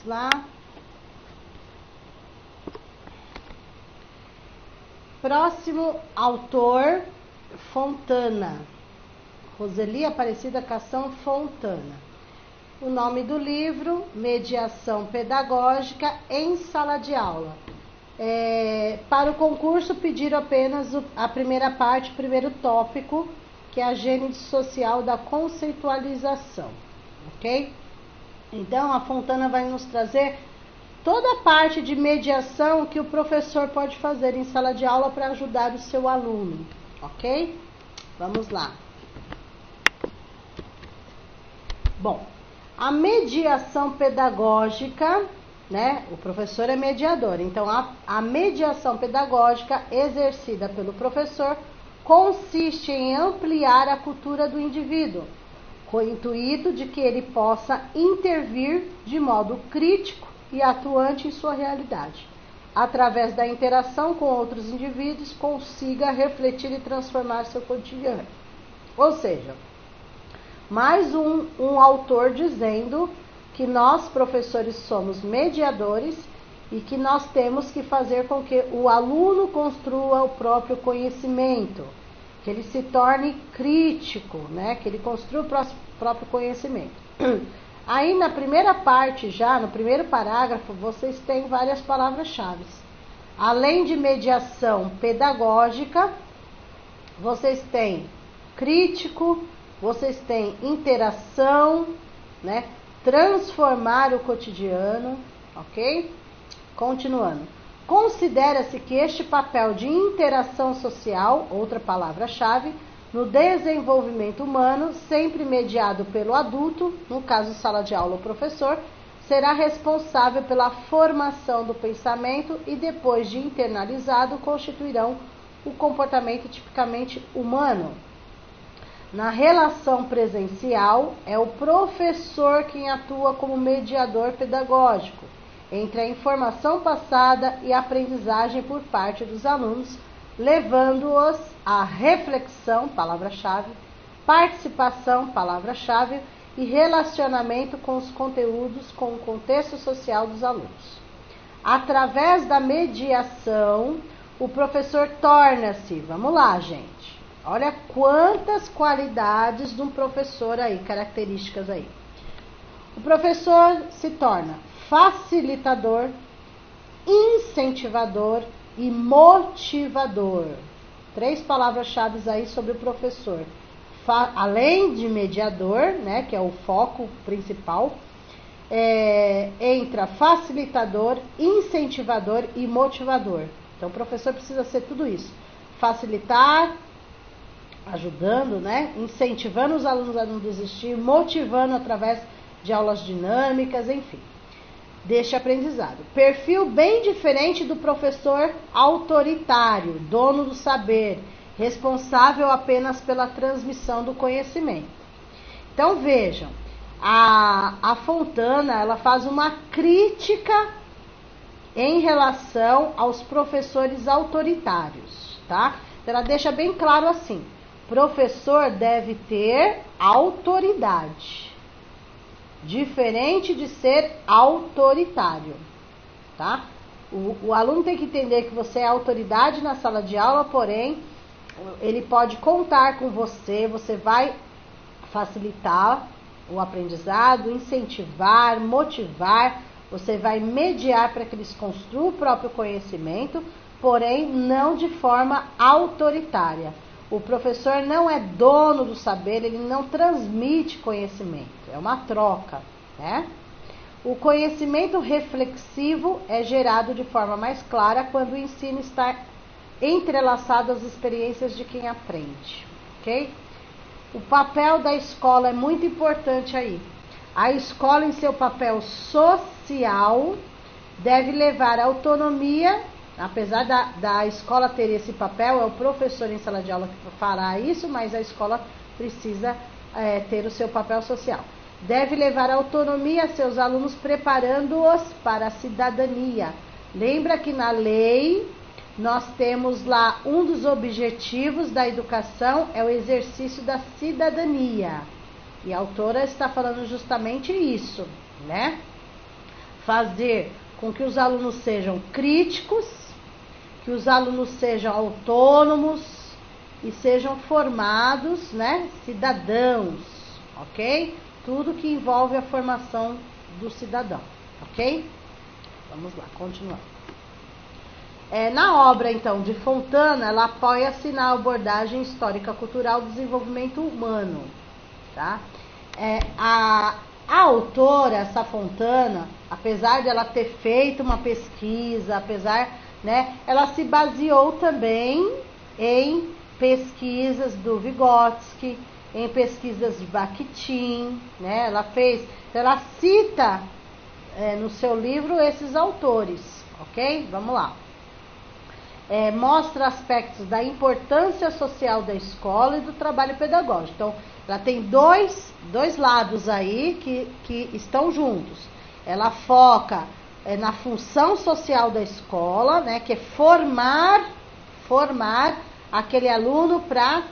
lá. Próximo autor, Fontana. Roseli Aparecida Cação Fontana. O nome do livro, Mediação Pedagógica em Sala de Aula. Para o concurso pediram apenas a primeira parte, o primeiro tópico, que é a gênese social da conceitualização, ok? Então, a Fontana vai nos trazer toda a parte de mediação que o professor pode fazer em sala de aula para ajudar o seu aluno, ok? Vamos lá. Bom, a mediação pedagógica, né? O professor é mediador, então a mediação pedagógica exercida pelo professor consiste em ampliar a cultura do indivíduo, com o intuito de que ele possa intervir de modo crítico e atuante em sua realidade. Através da interação com outros indivíduos, consiga refletir e transformar seu cotidiano. Ou seja, mais um autor dizendo que nós, professores, somos mediadores e que nós temos que fazer com que o aluno construa o próprio conhecimento, que ele se torne crítico, né? Que ele construa o próprio conhecimento. Aí na primeira parte, já no primeiro parágrafo, vocês têm várias palavras-chave. Além de mediação pedagógica, vocês têm crítico, vocês têm interação, né? Transformar o cotidiano, ok? Continuando. Considera-se que este papel de interação social, outra palavra-chave, no desenvolvimento humano, sempre mediado pelo adulto, no caso sala de aula o professor, será responsável pela formação do pensamento e depois de internalizado constituirão o comportamento tipicamente humano. Na relação presencial, é o professor quem atua como mediador pedagógico entre a informação passada e a aprendizagem por parte dos alunos, levando-os à reflexão, palavra-chave, participação, palavra-chave, e relacionamento com os conteúdos, com o contexto social dos alunos. Através da mediação, o professor torna-se, vamos lá, gente, olha quantas qualidades de um professor aí, características aí. O professor se torna facilitador, incentivador e motivador. 3 palavras-chave aí sobre o professor. Além de mediador, né, que é o foco principal, entra facilitador, incentivador e motivador. Então, o professor precisa ser tudo isso. Facilitar, ajudando, né, incentivando os alunos a não desistir, motivando através de aulas dinâmicas, enfim, deste aprendizado. Perfil bem diferente do professor autoritário, dono do saber, responsável apenas pela transmissão do conhecimento. Então vejam, a Fontana, ela faz uma crítica em relação aos professores autoritários, tá? Ela deixa bem claro assim: professor deve ter autoridade, diferente de ser autoritário, tá? O aluno tem que entender que você é autoridade na sala de aula, porém, ele pode contar com você, você vai facilitar o aprendizado, incentivar, motivar, você vai mediar para que eles construam o próprio conhecimento, porém, não de forma autoritária. O professor não é dono do saber, ele não transmite conhecimento, é uma troca, né? O conhecimento reflexivo é gerado de forma mais clara quando o ensino está entrelaçado às experiências de quem aprende, ok? O papel da escola é muito importante aí. A escola, em seu papel social, deve levar autonomia. Apesar da escola ter esse papel, é o professor em sala de aula que fará isso, mas a escola precisa ter o seu papel social. Deve levar autonomia a seus alunos, preparando-os para a cidadania. Lembra que na lei nós temos lá um dos objetivos da educação é o exercício da cidadania. E a autora está falando justamente isso, né? fazer com que os alunos sejam críticos, que os alunos sejam autônomos e sejam formados, né, cidadãos, ok? Tudo que envolve a formação do cidadão, ok? Vamos lá, continuando. Na obra, então, de Fontana, ela apoia-se na abordagem histórica-cultural do desenvolvimento humano, tá? A autora, essa Fontana, apesar de ela ter feito uma pesquisa, né, ela se baseou também em pesquisas do Vygotsky, em pesquisas de Bakhtin, né? Ela cita no seu livro esses autores, ok? Vamos lá. Mostra aspectos da importância social da escola e do trabalho pedagógico. Então, ela tem dois lados aí que estão juntos. Ela foca na função social da escola, né, que é formar aquele aluno para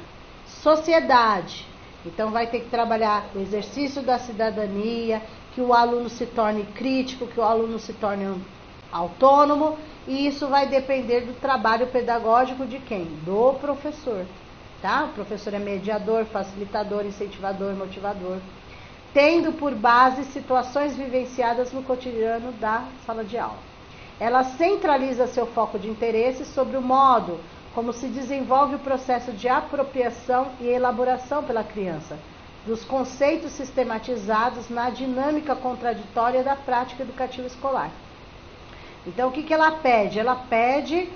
sociedade. Então, vai ter que trabalhar o exercício da cidadania, que o aluno se torne crítico, que o aluno se torne autônomo, e isso vai depender do trabalho pedagógico de quem? Do professor, tá? O professor é mediador, facilitador, incentivador, motivador, tendo por base situações vivenciadas no cotidiano da sala de aula. Ela centraliza seu foco de interesse sobre o modo como se desenvolve o processo de apropriação e elaboração pela criança dos conceitos sistematizados na dinâmica contraditória da prática educativa escolar. Então, o que ela pede? Ela pede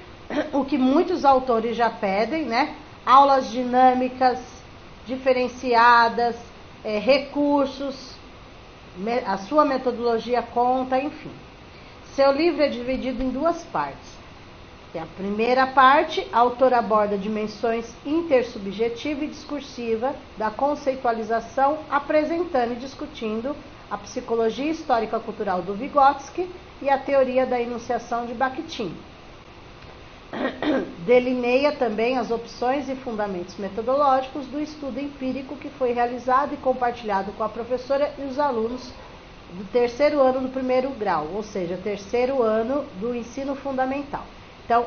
o que muitos autores já pedem, né? Aulas dinâmicas, diferenciadas, recursos, a sua metodologia conta, enfim. Seu livro é dividido em duas partes. A primeira parte, a autora aborda dimensões intersubjetiva e discursiva da conceitualização, apresentando e discutindo a psicologia histórica-cultural do Vygotsky e a teoria da enunciação de Bakhtin. Delineia também as opções e fundamentos metodológicos do estudo empírico que foi realizado e compartilhado com a professora e os alunos do terceiro ano do primeiro grau, ou seja, terceiro ano do ensino fundamental. Então,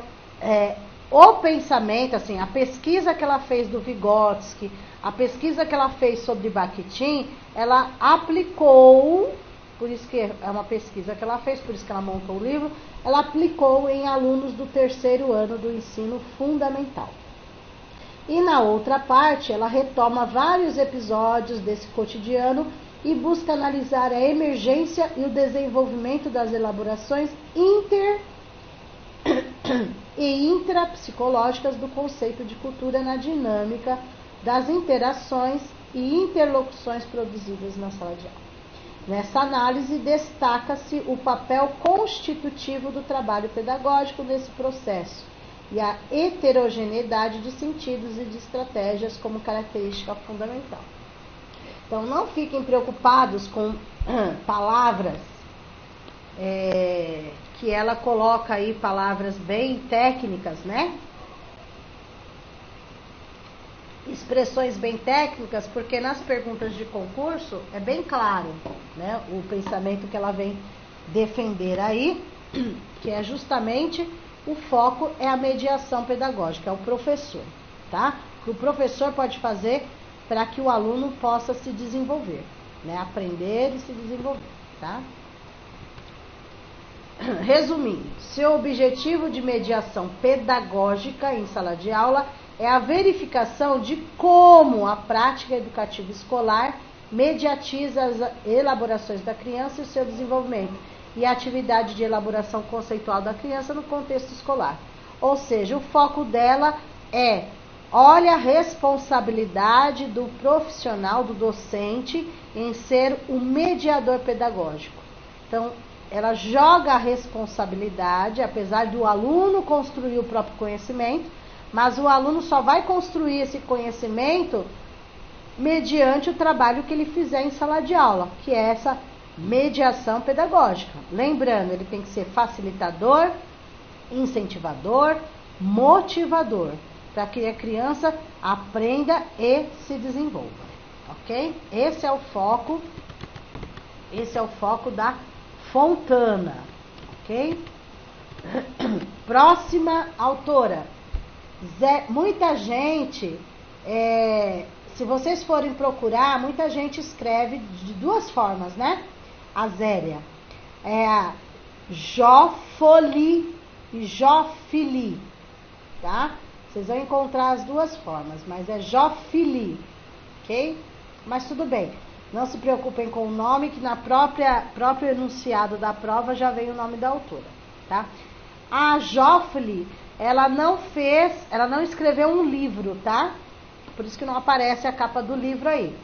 o pensamento, assim, a pesquisa que ela fez do Vygotsky, a pesquisa que ela fez sobre Bakhtin, ela aplicou, por isso que é uma pesquisa que ela fez, por isso que ela montou o livro, ela aplicou em alunos do terceiro ano do ensino fundamental. E na outra parte, ela retoma vários episódios desse cotidiano e busca analisar a emergência e o desenvolvimento das elaborações e intrapsicológicas do conceito de cultura na dinâmica das interações e interlocuções produzidas na sala de aula. Nessa análise, destaca-se o papel constitutivo do trabalho pedagógico nesse processo e a heterogeneidade de sentidos e de estratégias como característica fundamental. Então, não fiquem preocupados com palavras que ela coloca aí, palavras bem técnicas, né? Expressões bem técnicas, porque nas perguntas de concurso é bem claro, né, o pensamento que ela vem defender aí, que é justamente o foco é a mediação pedagógica, é o professor, tá? O que o professor pode fazer para que o aluno possa se desenvolver, né? Aprender e se desenvolver, tá? Resumindo, seu objetivo de mediação pedagógica em sala de aula é a verificação de como a prática educativa escolar mediatiza as elaborações da criança e o seu desenvolvimento e a atividade de elaboração conceitual da criança no contexto escolar. Ou seja, o foco dela olha a responsabilidade do profissional, do docente, em ser o mediador pedagógico. Então, ela joga a responsabilidade, apesar do aluno construir o próprio conhecimento, mas o aluno só vai construir esse conhecimento mediante o trabalho que ele fizer em sala de aula, que é essa mediação pedagógica. Lembrando, ele tem que ser facilitador, incentivador, motivador, para que a criança aprenda e se desenvolva, ok? Esse é o foco da Fontana, ok? Próxima autora. Muita gente, se vocês forem procurar, muita gente escreve de duas formas, né? A Zélia. É a Jófoli e Jófili, tá? Vocês vão encontrar as duas formas, mas é Jófili, ok? Mas tudo bem, não se preocupem com o nome, que na próprio enunciado da prova já vem o nome da autora, tá? A Jófili, ela não escreveu um livro, tá? Por isso que não aparece a capa do livro aí.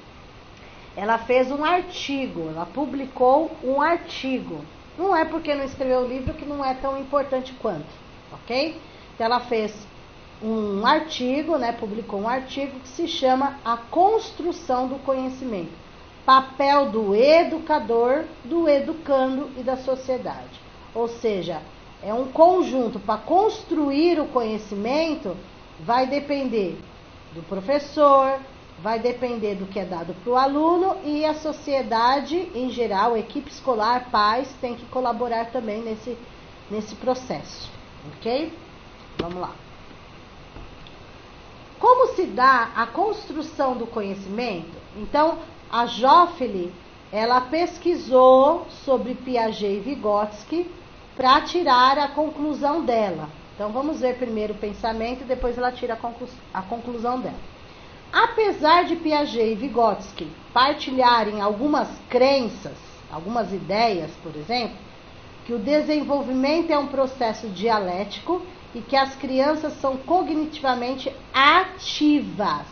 Ela fez um artigo, ela publicou um artigo. Não é porque não escreveu o livro que não é tão importante quanto, ok? Então ela fez um artigo, né? Publicou um artigo que se chama A Construção do Conhecimento. Papel do educador, do educando e da sociedade. Ou seja, é um conjunto. Para construir o conhecimento, vai depender do professor, vai depender do que é dado para o aluno, e a sociedade em geral, equipe escolar, pais, tem que colaborar também nesse processo, ok? Vamos lá. Como se dá a construção do conhecimento? Então, a Jófili, ela pesquisou sobre Piaget e Vygotsky para tirar a conclusão dela. Então, vamos ver primeiro o pensamento e depois ela tira a conclusão dela. Apesar de Piaget e Vygotsky partilharem algumas crenças, algumas ideias, por exemplo, que o desenvolvimento é um processo dialético e que as crianças são cognitivamente ativas.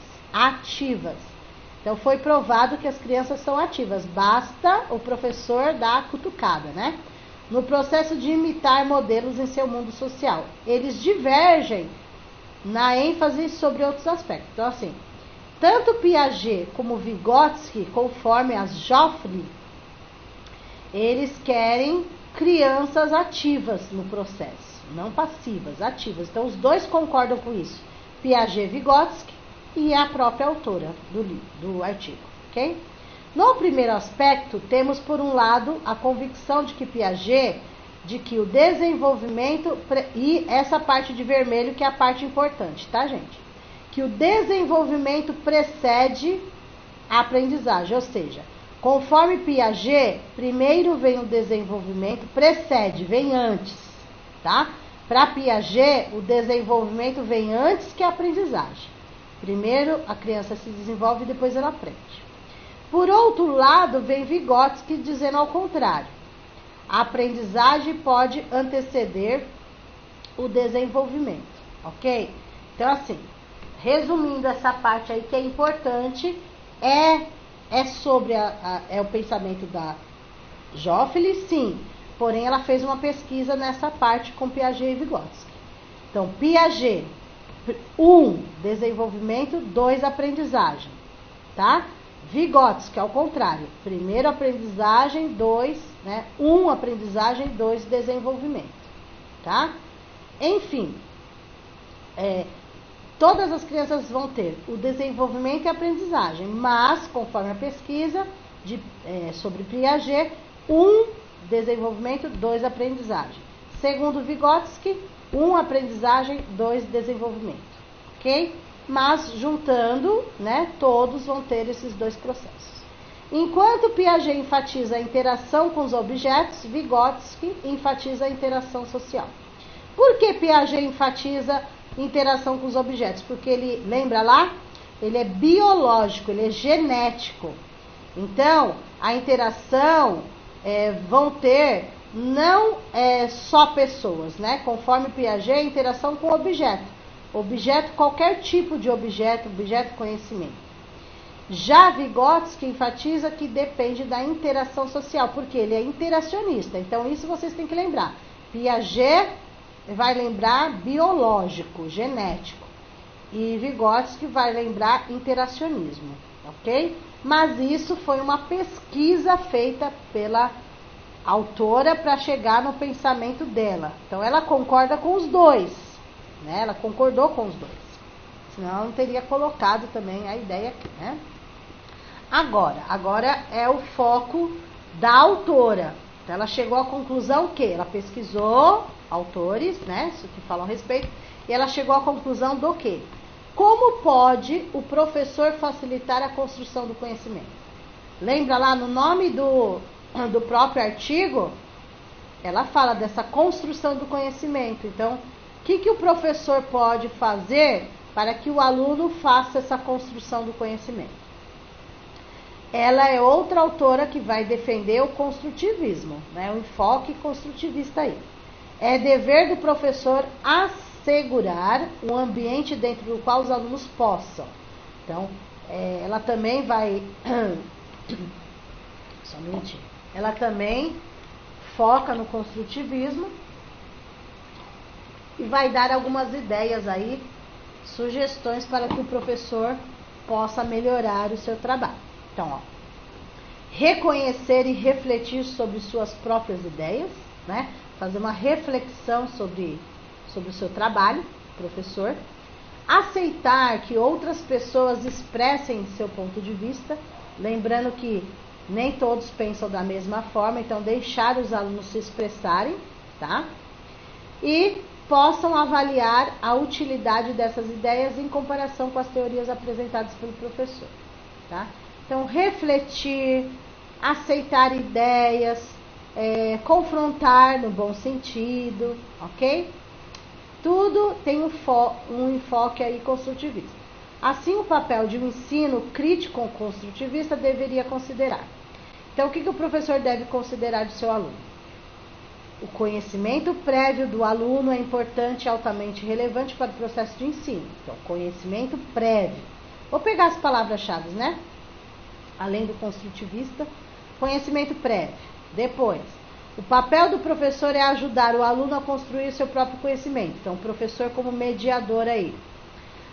Então foi provado que as crianças são ativas, basta o professor dar a cutucada, né? No processo de imitar modelos em seu mundo social. Eles divergem na ênfase sobre outros aspectos. Então, assim, tanto Piaget como Vygotsky, conforme as Jófili, eles querem crianças ativas no processo, não passivas, ativas. Então, os dois concordam com isso. Piaget e Vygotsky e a própria autora do artigo, ok? No primeiro aspecto, temos, por um lado, a convicção de que Piaget, de que o desenvolvimento, e essa parte de vermelho que é a parte importante, tá, gente? Que o desenvolvimento precede a aprendizagem, ou seja, conforme Piaget, primeiro vem o desenvolvimento, vem antes, tá? Para Piaget, o desenvolvimento vem antes que a aprendizagem. Primeiro a criança se desenvolve e depois ela aprende. Por outro lado, vem Vygotsky dizendo ao contrário. A aprendizagem pode anteceder o desenvolvimento, ok? Então, assim, resumindo essa parte aí que é importante, é sobre o pensamento da Jófili, sim, porém ela fez uma pesquisa nessa parte com Piaget e Vygotsky. Então, Piaget, 1, desenvolvimento, 2, aprendizagem, tá? Vygotsky, ao contrário, primeiro aprendizagem, 2, né? 1, aprendizagem, 2, desenvolvimento, tá? Enfim, todas as crianças vão ter o desenvolvimento e a aprendizagem, mas, conforme a pesquisa sobre Piaget, 1, desenvolvimento, 2, aprendizagem. Segundo Vygotsky, 1, aprendizagem, 2, desenvolvimento, ok? Mas, juntando, né, todos vão ter esses dois processos. Enquanto Piaget enfatiza a interação com os objetos, Vygotsky enfatiza a interação social. Por que Piaget enfatiza interação com os objetos? Porque ele, lembra lá? Ele é biológico, ele é genético. Então, a interação vão ter não só pessoas, né? Conforme Piaget, interação com objeto. Objeto, qualquer tipo de objeto conhecimento. Já Vygotsky enfatiza que depende da interação social, porque ele é interacionista. Então, isso vocês têm que lembrar. Piaget vai lembrar biológico, genético. E Vygotsky vai lembrar interacionismo, ok? Mas isso foi uma pesquisa feita pela autora para chegar no pensamento dela. Então, ela concorda com os dois, né? Ela concordou com os dois. Senão, ela não teria colocado também a ideia aqui, né? Agora é o foco da autora. Então, ela chegou à conclusão que ela pesquisou autores, né, que falam a respeito, e ela chegou à conclusão do que? Como pode o professor facilitar a construção do conhecimento? Lembra lá no nome do próprio artigo? Ela fala dessa construção do conhecimento. Então, o que o professor pode fazer para que o aluno faça essa construção do conhecimento? Ela é outra autora que vai defender o construtivismo, né? O enfoque construtivista aí. É dever do professor assegurar um ambiente dentro do qual os alunos possam. Então, ela também vai... Só um minutinho. Ela também foca no construtivismo e vai dar algumas ideias aí, sugestões para que o professor possa melhorar o seu trabalho. Então, ó, reconhecer e refletir sobre suas próprias ideias, né? Fazer uma reflexão sobre o seu trabalho, professor. Aceitar que outras pessoas expressem seu ponto de vista, lembrando que nem todos pensam da mesma forma, então deixar os alunos se expressarem, tá? E possam avaliar a utilidade dessas ideias em comparação com as teorias apresentadas pelo professor, tá? Então, refletir, aceitar ideias, confrontar no bom sentido, ok? Tudo tem um enfoque aí construtivista. Assim, o papel de um ensino crítico construtivista deveria considerar. Então, o que o professor deve considerar do seu aluno? O conhecimento prévio do aluno é importante e altamente relevante para o processo de ensino. Então, conhecimento prévio. Vou pegar as palavras-chave, né? Além do construtivista, conhecimento prévio. Depois, o papel do professor é ajudar o aluno a construir seu próprio conhecimento. Então, o professor como mediador aí.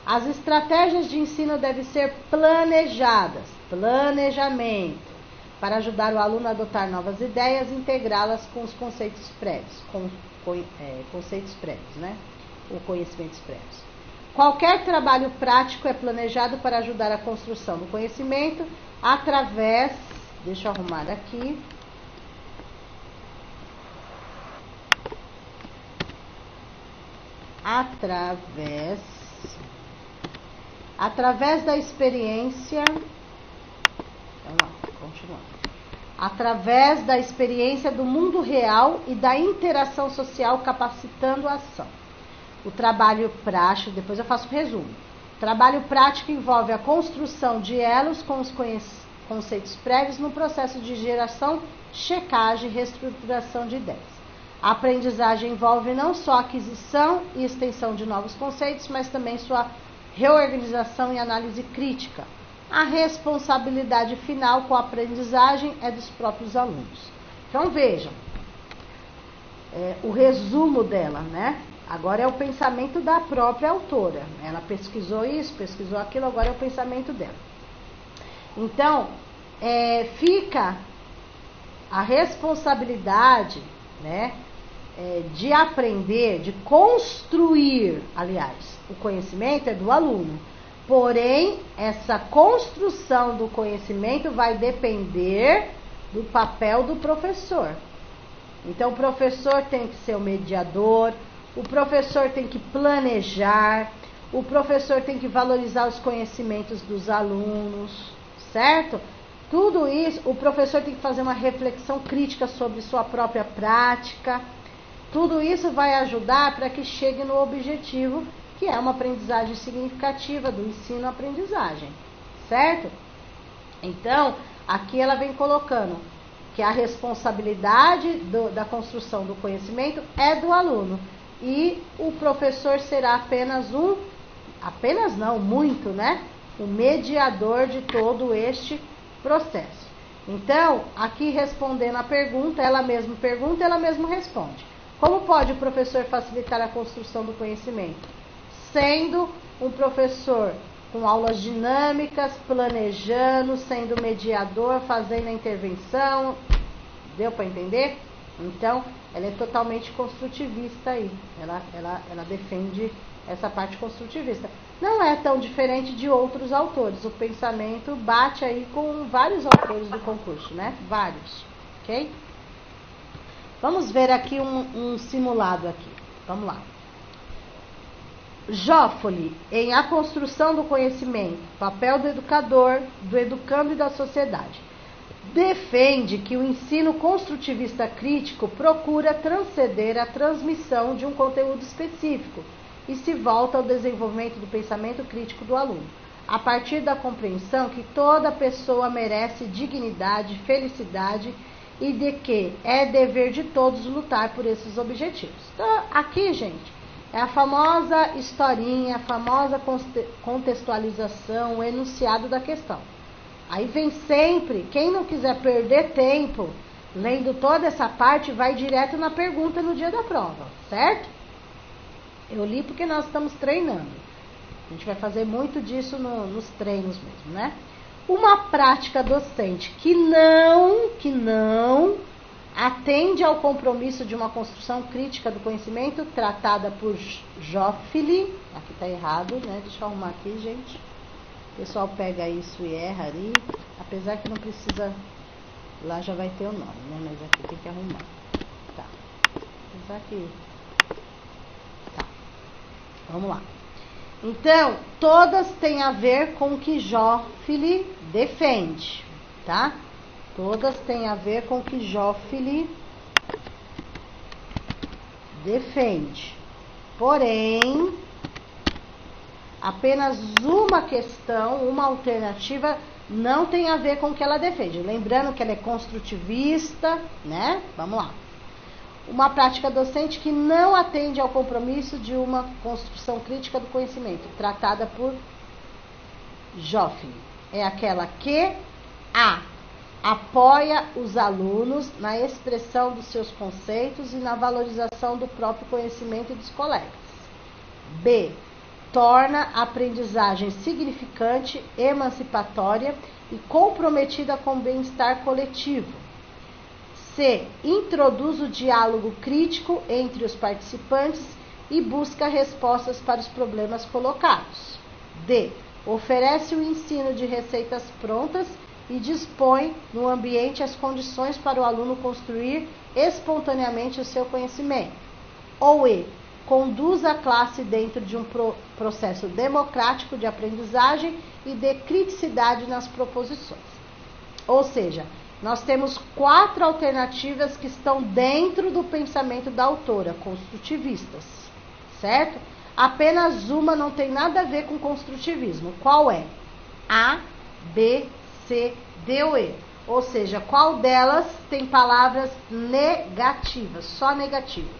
As estratégias de ensino devem ser planejadas, planejamento, para ajudar o aluno a adotar novas ideias e integrá-las com os conceitos prévios, conceitos prévios, né? Ou conhecimentos prévios. Qualquer trabalho prático é planejado para ajudar a construção do conhecimento através, deixa eu arrumar aqui, através da experiência, vamos lá, continuando. Através da experiência do mundo real e da interação social, capacitando a ação. O trabalho prático, depois eu faço o resumo. O trabalho prático envolve a construção de elos com os conceitos prévios no processo de geração, checagem e reestruturação de ideias. A aprendizagem envolve não só a aquisição e extensão de novos conceitos, mas também sua reorganização e análise crítica. A responsabilidade final com a aprendizagem é dos próprios alunos. Então vejam, o resumo dela, né? Agora é o pensamento da própria autora. Ela pesquisou isso, pesquisou aquilo, agora é o pensamento dela. Então, fica a responsabilidade, né, de aprender, de construir, aliás, o conhecimento é do aluno. Porém, essa construção do conhecimento vai depender do papel do professor. Então, o professor tem que ser o mediador, o professor tem que planejar, o professor tem que valorizar os conhecimentos dos alunos, certo? Tudo isso, o professor tem que fazer uma reflexão crítica sobre sua própria prática. Tudo isso vai ajudar para que chegue no objetivo, que é uma aprendizagem significativa do ensino-aprendizagem, certo? Então, aqui ela vem colocando que a responsabilidade da construção do conhecimento é do aluno e o professor será o mediador de todo este processo. Então, aqui respondendo a pergunta, ela mesma responde. Como pode o professor facilitar a construção do conhecimento? Sendo um professor com aulas dinâmicas, planejando, sendo mediador, fazendo a intervenção. Deu para entender? Então, ela é totalmente construtivista aí. Ela defende essa parte construtivista. Não é tão diferente de outros autores. O pensamento bate aí com vários autores do concurso, né? Vários, ok? Vamos ver aqui um simulado aqui. Vamos lá. Joffoli, em A Construção do Conhecimento, papel do educador, do educando e da sociedade, defende que o ensino construtivista crítico procura transcender a transmissão de um conteúdo específico e se volta ao desenvolvimento do pensamento crítico do aluno, a partir da compreensão que toda pessoa merece dignidade, felicidade e de que é dever de todos lutar por esses objetivos. Então, aqui, gente, é a famosa historinha, a famosa contextualização, o enunciado da questão. Aí vem sempre, quem não quiser perder tempo lendo toda essa parte, vai direto na pergunta no dia da prova, certo? Eu li porque nós estamos treinando. A gente vai fazer muito disso nos treinos mesmo, né? Uma prática docente que não atende ao compromisso de uma construção crítica do conhecimento tratada por Joffoli. Aqui tá errado, né? Deixa eu arrumar aqui, gente. O pessoal pega isso e erra ali. Apesar que não precisa... Lá já vai ter o nome, né? Mas aqui tem que arrumar. Tá. Apesar que... Tá. Vamos lá. Então, todas têm a ver com o que Joffoli defende, tá? Todas têm a ver com o que Joffoli defende. Porém, apenas uma questão, uma alternativa, não tem a ver com o que ela defende. Lembrando que ela é construtivista, né? Vamos lá. Uma prática docente que não atende ao compromisso de uma construção crítica do conhecimento, tratada por Joffoli. É aquela que apoia os alunos na expressão dos seus conceitos e na valorização do próprio conhecimento e dos colegas. B. Torna a aprendizagem significante, emancipatória e comprometida com o bem-estar coletivo. C. Introduz o diálogo crítico entre os participantes e busca respostas para os problemas colocados. D. Oferece o ensino de receitas prontas e dispõe no ambiente as condições para o aluno construir espontaneamente o seu conhecimento. Ou E. Conduz a classe dentro de um processo democrático de aprendizagem e de criticidade nas proposições. Ou seja, nós temos 4 alternativas que estão dentro do pensamento da autora, construtivistas, certo? Apenas uma não tem nada a ver com construtivismo. Qual é? A, B, C, D ou E. Ou seja, qual delas tem palavras negativas, só negativas?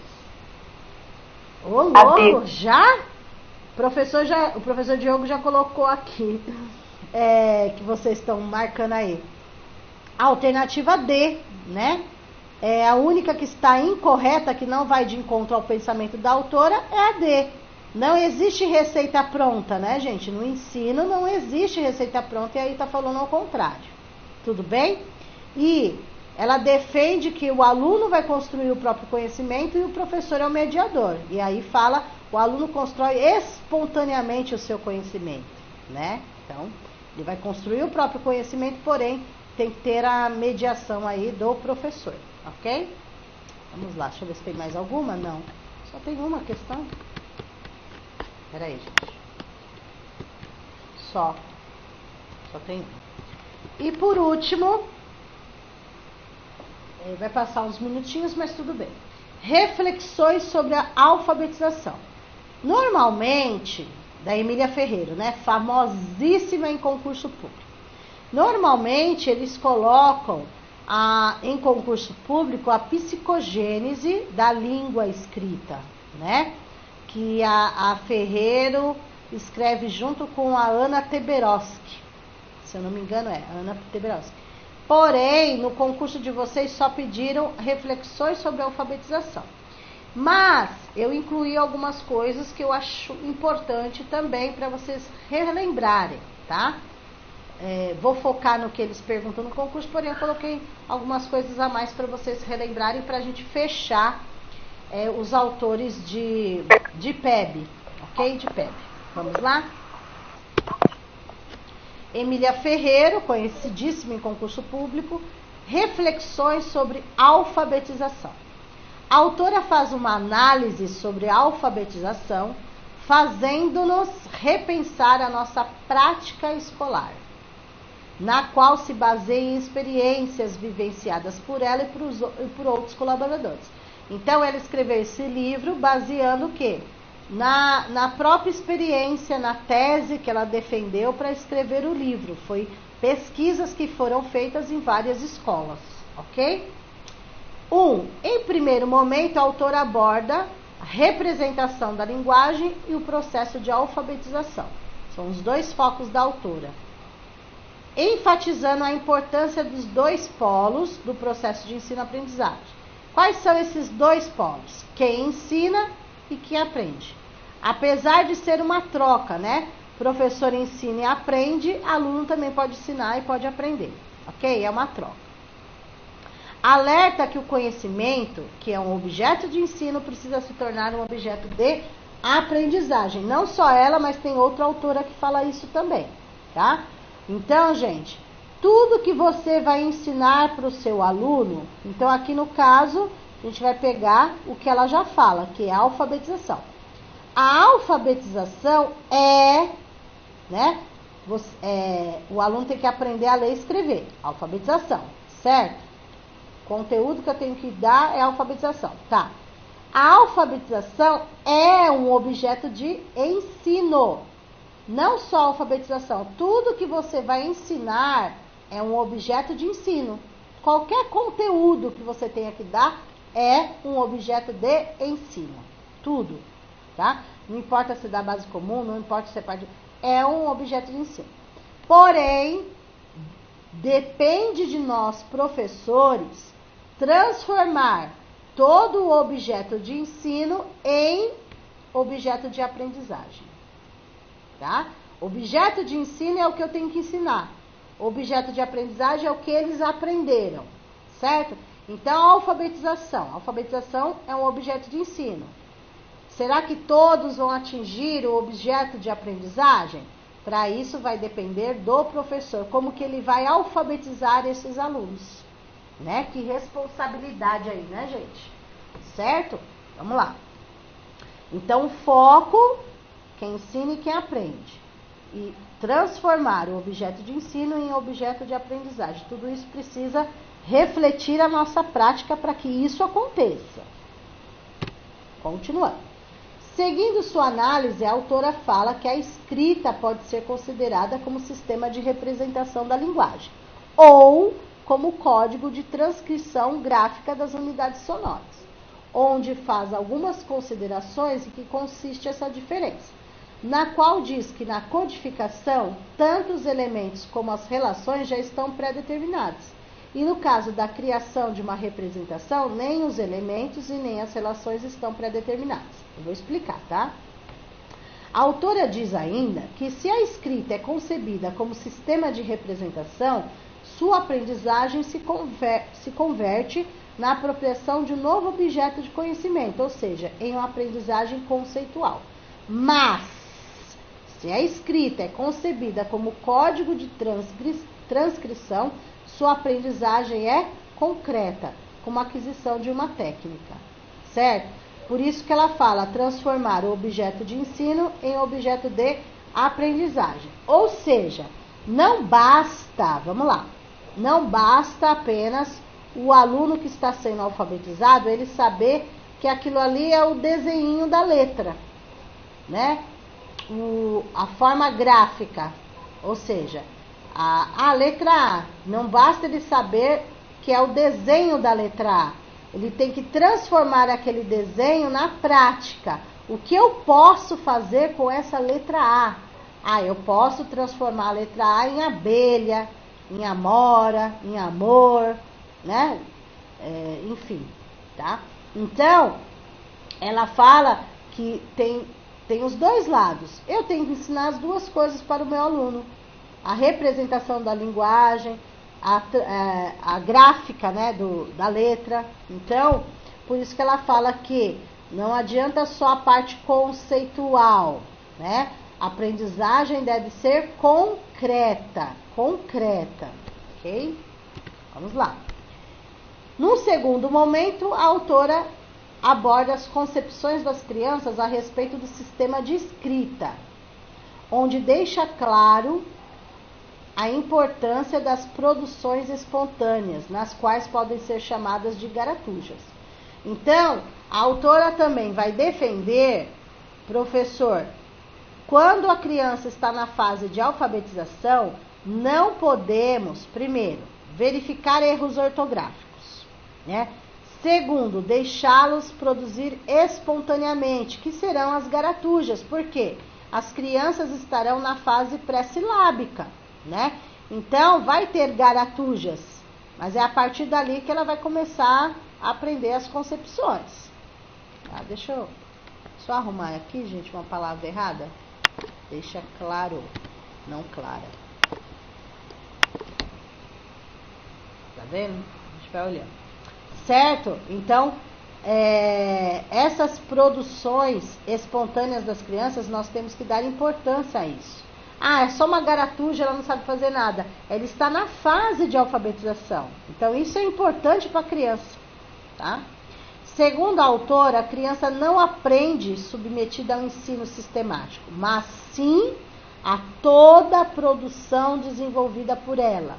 Ô, louco, já? O professor Diogo já colocou aqui, que vocês estão marcando aí. A alternativa D, né? É a única que está incorreta, que não vai de encontro ao pensamento da autora, é a D. Não existe receita pronta, né, gente? No ensino não existe receita pronta e aí tá falando ao contrário. Tudo bem? E ela defende que o aluno vai construir o próprio conhecimento e o professor é o mediador. E aí fala, o aluno constrói espontaneamente o seu conhecimento, né? Então, ele vai construir o próprio conhecimento, porém, tem que ter a mediação aí do professor, ok? Vamos lá, deixa eu ver se tem mais alguma. Não, só tem uma questão. Peraí, gente. Só tem uma. E por último, vai passar uns minutinhos, mas tudo bem. Reflexões sobre a alfabetização. Normalmente, da Emília Ferreiro, né? Famosíssima em concurso público. Normalmente, eles colocam em concurso público a psicogênese da língua escrita, né? Que a Ferreiro escreve junto com a Ana Teberoski. Se eu não me engano, Ana Teberoski. Porém, no concurso de vocês só pediram reflexões sobre a alfabetização. Mas eu incluí algumas coisas que eu acho importante também para vocês relembrarem, tá? Vou focar no que eles perguntam no concurso, porém eu coloquei algumas coisas a mais para vocês relembrarem, para a gente fechar os autores de PEB, ok? De PEB. Vamos lá? Emília Ferreiro, conhecidíssima em concurso público, reflexões sobre alfabetização. A autora faz uma análise sobre a alfabetização, fazendo-nos repensar a nossa prática escolar, na qual se baseia em experiências vivenciadas por ela e por outros colaboradores. Então, ela escreveu esse livro baseando o quê? Na própria experiência, na tese que ela defendeu para escrever o livro. Foi pesquisas que foram feitas em várias escolas, ok? Em primeiro momento, a autora aborda a representação da linguagem e o processo de alfabetização. São os dois focos da autora, enfatizando a importância dos dois polos do processo de ensino-aprendizagem. Quais são esses dois polos? Quem ensina e quem aprende. Apesar de ser uma troca, né? Professor ensina e aprende, aluno também pode ensinar e pode aprender, ok? É uma troca. Alerta que o conhecimento, que é um objeto de ensino, precisa se tornar um objeto de aprendizagem. Não só ela, mas tem outra autora que fala isso também, tá? Então, gente, tudo que você vai ensinar para o seu aluno, então aqui no caso, a gente vai pegar o que ela já fala, que é a alfabetização. A alfabetização né? O aluno tem que aprender a ler e escrever. Alfabetização, certo? O conteúdo que eu tenho que dar é a alfabetização, tá? A alfabetização é um objeto de ensino. Não só a alfabetização. Tudo que você vai ensinar é um objeto de ensino. Qualquer conteúdo que você tenha que dar é um objeto de ensino. Tudo, tá? Não importa se é da base comum, não importa se é parte... É um objeto de ensino. Porém, depende de nós, professores, transformar todo o objeto de ensino em objeto de aprendizagem. Tá? Objeto de ensino é o que eu tenho que ensinar. Objeto de aprendizagem é o que eles aprenderam, certo? Então, a alfabetização. A alfabetização é um objeto de ensino. Será que todos vão atingir o objeto de aprendizagem? Para isso vai depender do professor, como que ele vai alfabetizar esses alunos, né? Que responsabilidade aí, né, gente? Certo? Vamos lá. Então, o foco, quem ensina e quem aprende. E transformar o objeto de ensino em objeto de aprendizagem. Tudo isso precisa refletir a nossa prática para que isso aconteça. Continuando. Seguindo sua análise, a autora fala que a escrita pode ser considerada como sistema de representação da linguagem, ou como código de transcrição gráfica das unidades sonoras, onde faz algumas considerações em que consiste essa diferença, na qual diz que na codificação, tanto os elementos como as relações já estão pré-determinados, e no caso da criação de uma representação, nem os elementos e nem as relações estão pré-determinadas. Eu vou explicar, tá? A autora diz ainda que se a escrita é concebida como sistema de representação, sua aprendizagem se converte na apropriação de um novo objeto de conhecimento, ou seja, em uma aprendizagem conceitual. Mas, se a escrita é concebida como código de transcrição, sua aprendizagem é concreta, como a aquisição de uma técnica, certo? Por isso que ela fala transformar o objeto de ensino em objeto de aprendizagem. Ou seja, não basta, vamos lá, não basta apenas o aluno que está sendo alfabetizado, ele saber que aquilo ali é o desenho da letra, né? A forma gráfica, ou seja, a letra A. Não basta ele saber que é o desenho da letra A. Ele tem que transformar aquele desenho na prática. O que eu posso fazer com essa letra A? Eu posso transformar a letra A em abelha, em amora, em amor, né? Enfim, tá? Então, ela fala que tem os dois lados. Eu tenho que ensinar as duas coisas para o meu aluno. A representação da linguagem, a gráfica, né, da letra. Então, por isso que ela fala que não adianta só a parte conceitual, né? A aprendizagem deve ser concreta, ok? Vamos lá. Num segundo momento, a autora aborda as concepções das crianças a respeito do sistema de escrita, onde deixa claro a importância das produções espontâneas, nas quais podem ser chamadas de garatujas. Então, a autora também vai defender, professor, quando a criança está na fase de alfabetização, não podemos, primeiro, verificar erros ortográficos, né? Segundo, deixá-los produzir espontaneamente, que serão as garatujas, porque as crianças estarão na fase pré-silábica, né? Então, vai ter garatujas, mas é a partir dali que ela vai começar a aprender as concepções. Tá? Deixa eu só arrumar aqui, gente, uma palavra errada. Deixa claro, não clara. Tá vendo? A gente vai olhando. Certo? Então, essas produções espontâneas das crianças, nós temos que dar importância a isso. Ah, é só uma garatuja, ela não sabe fazer nada. Ela está na fase de alfabetização. Então, isso é importante para a criança. Tá? Segundo a autora, a criança não aprende submetida ao ensino sistemático, mas sim a toda a produção desenvolvida por ela.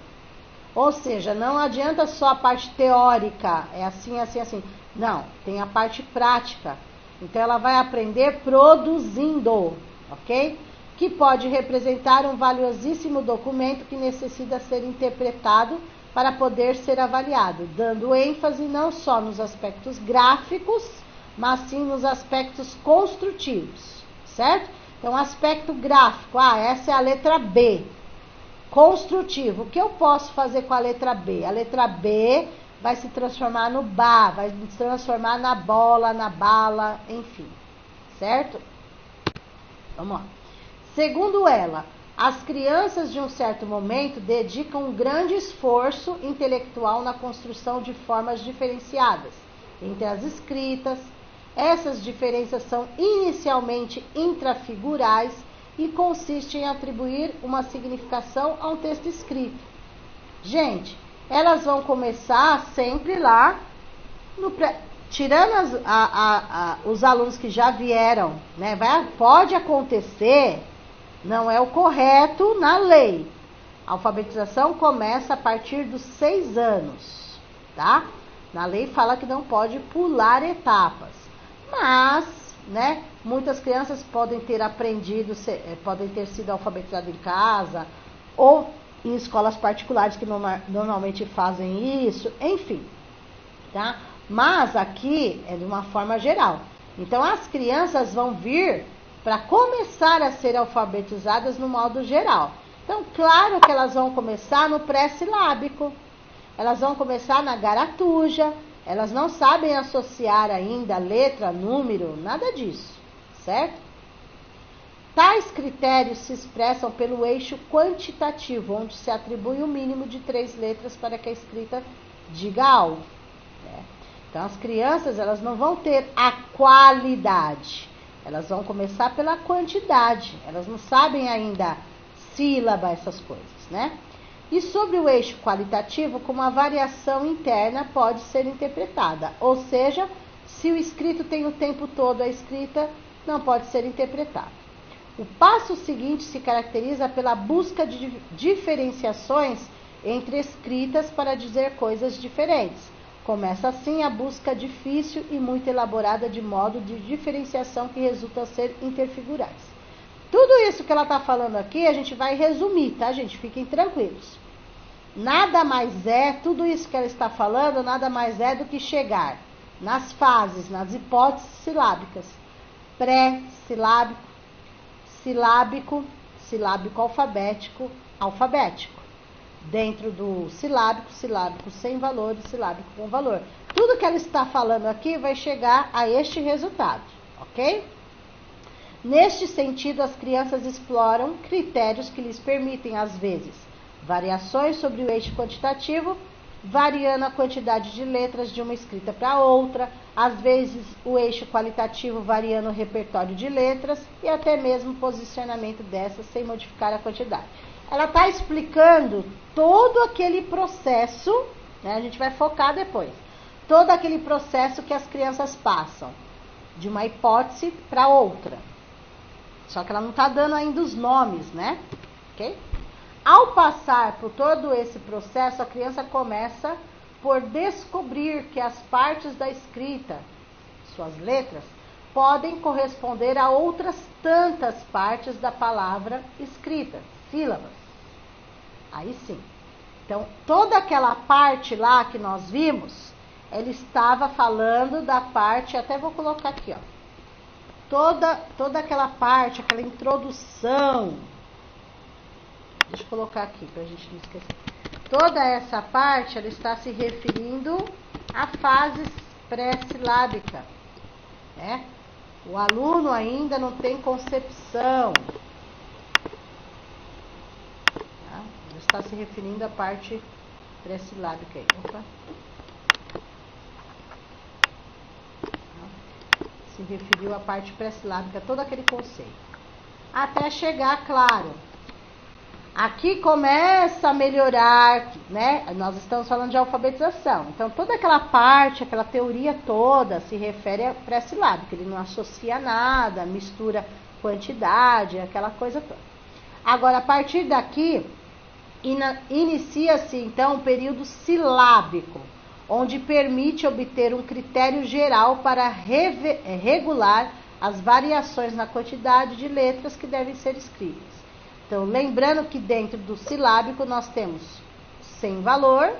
Ou seja, não adianta só a parte teórica, é assim, assim, assim. Não, tem a parte prática. Então, ela vai aprender produzindo, ok? Que pode representar um valiosíssimo documento que necessita ser interpretado para poder ser avaliado, dando ênfase não só nos aspectos gráficos, mas sim nos aspectos construtivos, certo? Então, aspecto gráfico, essa é a letra B. Construtivo, o que eu posso fazer com a letra B? A letra B vai se transformar no Bá, vai se transformar na bola, na bala, enfim, certo? Vamos lá. Segundo ela, as crianças de um certo momento dedicam um grande esforço intelectual na construção de formas diferenciadas entre as escritas. Essas diferenças são inicialmente intrafigurais e consiste em atribuir uma significação a um texto escrito. Gente, elas vão começar sempre lá, tirando os alunos que já vieram, né? Pode acontecer, não é o correto na lei. A alfabetização começa a partir dos 6 anos, tá? Na lei fala que não pode pular etapas, mas, né? Muitas crianças podem ter aprendido, podem ter sido alfabetizadas em casa ou em escolas particulares que normalmente fazem isso, enfim, tá? Mas aqui é de uma forma geral. Então, as crianças vão vir para começar a ser alfabetizadas no modo geral. Então, claro que elas vão começar no pré-silábico, elas vão começar na garatuja, elas não sabem associar ainda letra, número, nada disso. Certo? Tais critérios se expressam pelo eixo quantitativo, onde se atribui o mínimo de 3 letras para que a escrita diga algo. Né? Então, as crianças, elas não vão ter a qualidade, elas vão começar pela quantidade, elas não sabem ainda sílaba, essas coisas, né? E sobre o eixo qualitativo, como a variação interna pode ser interpretada, ou seja, se o escrito tem o tempo todo a escrita, não pode ser interpretado. O passo seguinte se caracteriza pela busca de diferenciações entre escritas para dizer coisas diferentes. Começa assim a busca difícil e muito elaborada de modo de diferenciação que resulta ser interfigurais. Tudo isso que ela está falando aqui, a gente vai resumir, tá, gente? Fiquem tranquilos. Nada mais é, tudo isso que ela está falando, nada mais é do que chegar nas fases, nas hipóteses silábicas. Pré-silábico, silábico, silábico alfabético, alfabético. Dentro do silábico, silábico sem valor e silábico com valor. Tudo que ela está falando aqui vai chegar a este resultado, ok? Neste sentido, as crianças exploram critérios que lhes permitem, às vezes, variações sobre o eixo quantitativo, variando a quantidade de letras de uma escrita para outra, às vezes o eixo qualitativo variando o repertório de letras e até mesmo o posicionamento dessas sem modificar a quantidade. Ela está explicando todo aquele processo, né, a gente vai focar depois, todo aquele processo que as crianças passam de uma hipótese para outra. Só que ela não está dando ainda os nomes, né? Ok? Ao passar por todo esse processo, a criança começa por descobrir que as partes da escrita, suas letras, podem corresponder a outras tantas partes da palavra escrita, sílabas. Aí sim. Então, toda aquela parte lá que nós vimos, ele estava falando da parte, até vou colocar aqui, ó. Toda aquela parte, aquela introdução. Deixa eu colocar aqui para a gente não esquecer. Toda essa parte, ela está se referindo à fase pré-silábica, né? O aluno ainda não tem concepção. Tá? Ele está se referindo à parte pré-silábica aí. Opa. Se referiu à parte pré-silábica, todo aquele conceito. Até chegar, claro. Aqui começa a melhorar, né? Nós estamos falando de alfabetização. Então, toda aquela parte, aquela teoria toda se refere a pré-silábico. Ele não associa nada, mistura quantidade, aquela coisa toda. Agora, a partir daqui, inicia-se, então, um período silábico, onde permite obter um critério geral para regular as variações na quantidade de letras que devem ser escritas. Então, lembrando que dentro do silábico nós temos sem valor,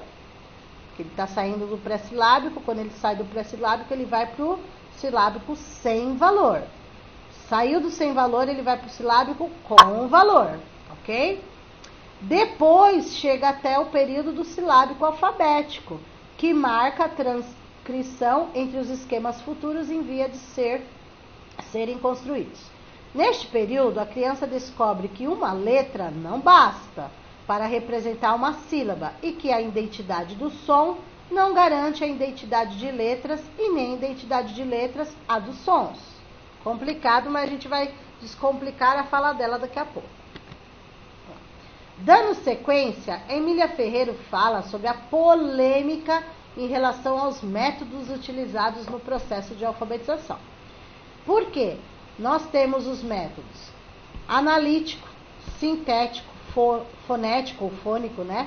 que ele está saindo do pré-silábico. Quando ele sai do pré-silábico, ele vai para o silábico sem valor. Saiu do sem valor, ele vai para o silábico com valor, ok? Depois chega até o período do silábico alfabético, que marca a transcrição entre os esquemas futuros em via de serem construídos. Neste período, a criança descobre que uma letra não basta para representar uma sílaba e que a identidade do som não garante a identidade de letras e nem a identidade de letras a dos sons. Complicado, mas a gente vai descomplicar a fala dela daqui a pouco. Dando sequência, Emília Ferreiro fala sobre a polêmica em relação aos métodos utilizados no processo de alfabetização. Por quê? Nós temos os métodos analítico, sintético, fonético ou fônico, né?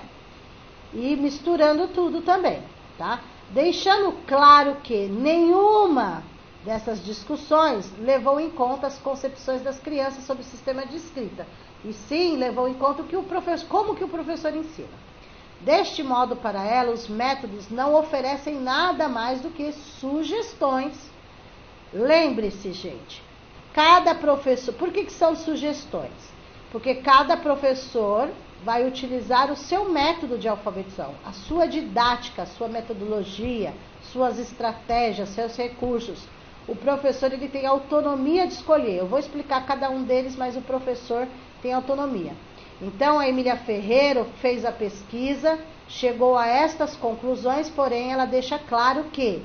E misturando tudo também, tá? Deixando claro que nenhuma dessas discussões levou em conta as concepções das crianças sobre o sistema de escrita. E sim, levou em conta como que o professor ensina. Deste modo, para ela, os métodos não oferecem nada mais do que sugestões. Lembre-se, gente, cada professor... Por que são sugestões? Porque cada professor vai utilizar o seu método de alfabetização, a sua didática, a sua metodologia, suas estratégias, seus recursos. O professor, ele tem autonomia de escolher. Eu vou explicar cada um deles, mas o professor tem autonomia. Então, a Emília Ferreiro fez a pesquisa, chegou a estas conclusões, porém ela deixa claro que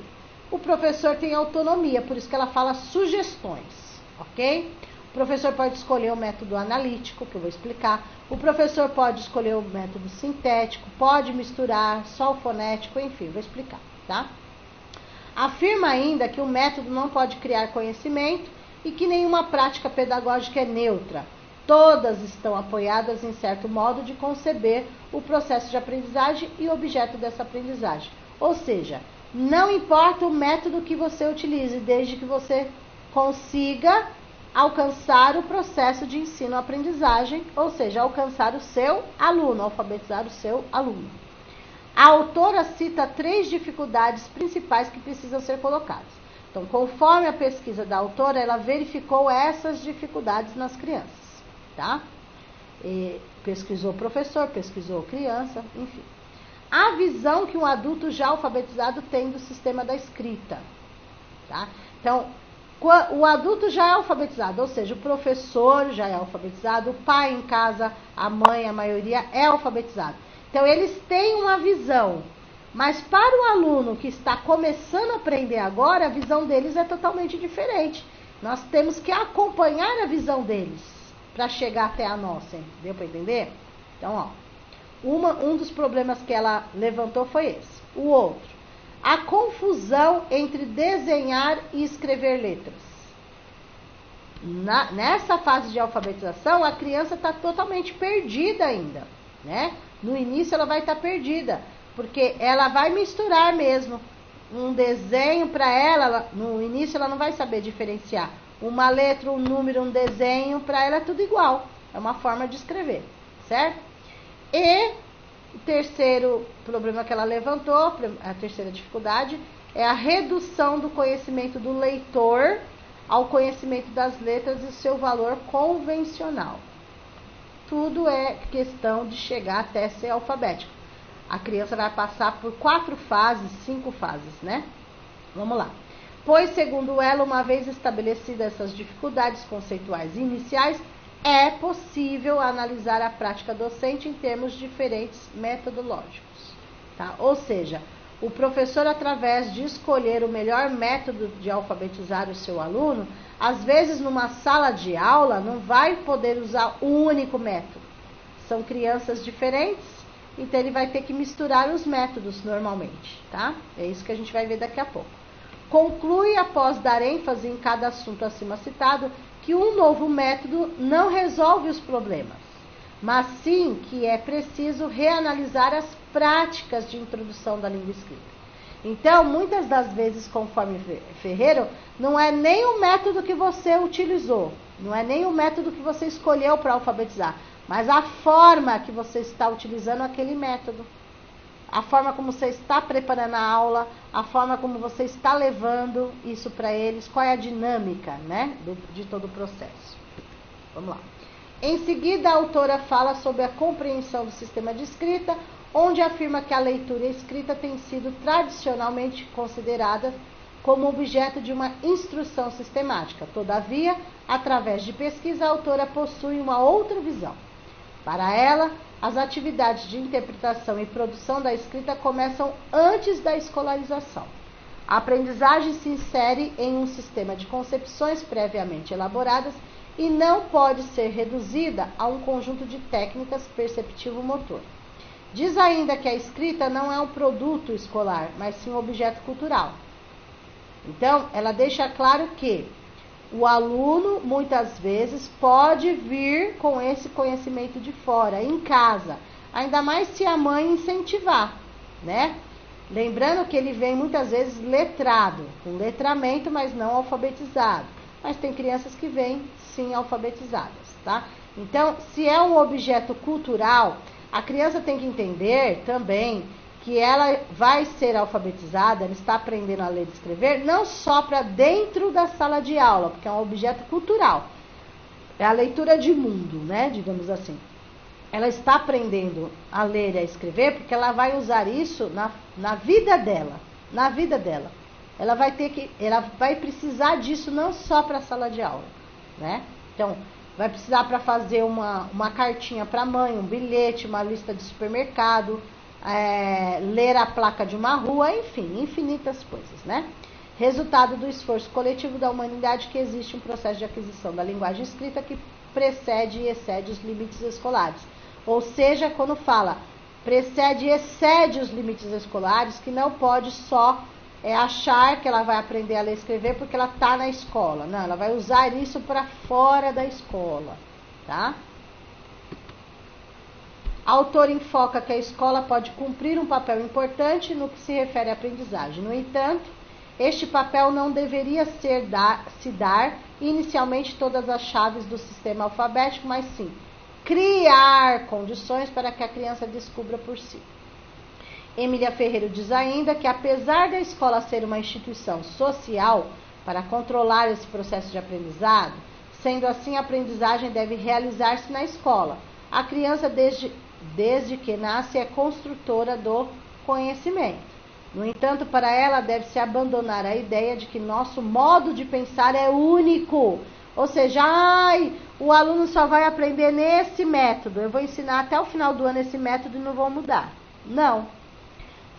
o professor tem autonomia, por isso que ela fala sugestões. Ok? O professor pode escolher o método analítico, que eu vou explicar. O professor pode escolher o método sintético, pode misturar só o fonético, enfim, vou explicar, tá? Afirma ainda que o método não pode criar conhecimento e que nenhuma prática pedagógica é neutra. Todas estão apoiadas em certo modo de conceber o processo de aprendizagem e o objeto dessa aprendizagem. Ou seja, não importa o método que você utilize, desde que você consiga alcançar o processo de ensino-aprendizagem, ou seja, alcançar o seu aluno, alfabetizar o seu aluno. A autora cita 3 dificuldades principais que precisam ser colocadas. Então, conforme a pesquisa da autora, ela verificou essas dificuldades nas crianças, tá? E pesquisou professor, pesquisou criança, enfim. A visão que um adulto já alfabetizado tem do sistema da escrita, tá? Então, o adulto já é alfabetizado, ou seja, o professor já é alfabetizado, o pai em casa, a mãe, a maioria é alfabetizado. Então, eles têm uma visão, mas para o aluno que está começando a aprender agora, a visão deles é totalmente diferente. Nós temos que acompanhar a visão deles para chegar até a nossa, deu para entender? Então, ó, um dos problemas que ela levantou foi esse. O outro, a confusão entre desenhar e escrever letras. Nessa fase de alfabetização, a criança está totalmente perdida ainda, né? No início ela vai estar perdida, porque ela vai misturar mesmo. Um desenho para ela, no início ela não vai saber diferenciar. Uma letra, um número, um desenho, para ela é tudo igual. É uma forma de escrever, certo? E o terceiro problema que ela levantou, a terceira dificuldade, é a redução do conhecimento do leitor ao conhecimento das letras e seu valor convencional. Tudo é questão de chegar até ser alfabético. A criança vai passar por 4 fases, 5 fases, né? Vamos lá. Pois, segundo ela, uma vez estabelecidas essas dificuldades conceituais iniciais, é possível analisar a prática docente em termos diferentes metodológicos. Tá? Ou seja, o professor, através de escolher o melhor método de alfabetizar o seu aluno, às vezes numa sala de aula não vai poder usar um único método. São crianças diferentes, então ele vai ter que misturar os métodos normalmente, tá? É isso que a gente vai ver daqui a pouco. Conclui, após dar ênfase em cada assunto acima citado, que um novo método não resolve os problemas, mas sim que é preciso reanalisar as práticas de introdução da língua escrita. Então, muitas das vezes, conforme Ferreiro, não é nem o método que você utilizou, não é nem o método que você escolheu para alfabetizar, mas a forma que você está utilizando aquele método, a forma como você está preparando a aula, a forma como você está levando isso para eles, qual é a dinâmica, né, de todo o processo. Vamos lá. Em seguida, a autora fala sobre a compreensão do sistema de escrita, onde afirma que a leitura e a escrita têm sido tradicionalmente consideradas como objeto de uma instrução sistemática. Todavia, através de pesquisa, a autora possui uma outra visão. Para ela, as atividades de interpretação e produção da escrita começam antes da escolarização. A aprendizagem se insere em um sistema de concepções previamente elaboradas e não pode ser reduzida a um conjunto de técnicas perceptivo-motor. Diz ainda que a escrita não é um produto escolar, mas sim um objeto cultural. Então, ela deixa claro que o aluno, muitas vezes, pode vir com esse conhecimento de fora, em casa. Ainda mais se a mãe incentivar, né? Lembrando que ele vem, muitas vezes, letrado, com letramento, mas não alfabetizado. Mas tem crianças que vêm, sim, alfabetizadas, tá? Então, se é um objeto cultural, a criança tem que entender também que ela vai ser alfabetizada, ela está aprendendo a ler e escrever, não só para dentro da sala de aula, porque é um objeto cultural. É a leitura de mundo, né, digamos assim. Ela está aprendendo a ler e a escrever porque ela vai usar isso na vida dela. Na vida dela. Ela vai precisar disso não só para a sala de aula, né? Então, vai precisar para fazer uma cartinha para a mãe, um bilhete, uma lista de supermercado, ler a placa de uma rua, enfim, infinitas coisas, né? Resultado do esforço coletivo da humanidade que existe um processo de aquisição da linguagem escrita que precede e excede os limites escolares. Ou seja, quando fala precede e excede os limites escolares, que não pode só achar que ela vai aprender a ler e escrever porque ela está na escola. Não, ela vai usar isso para fora da escola, tá? A autora enfoca que a escola pode cumprir um papel importante no que se refere à aprendizagem. No entanto, este papel não deveria se dar inicialmente todas as chaves do sistema alfabético, mas sim criar condições para que a criança descubra por si. Emília Ferreiro diz ainda que, apesar da escola ser uma instituição social para controlar esse processo de aprendizado, sendo assim, a aprendizagem deve realizar-se na escola. A criança, desde que nasce, é construtora do conhecimento. No entanto, para ela, deve-se abandonar a ideia de que nosso modo de pensar é único. Ou seja, o aluno só vai aprender nesse método. Eu vou ensinar até o final do ano esse método e não vou mudar. Não.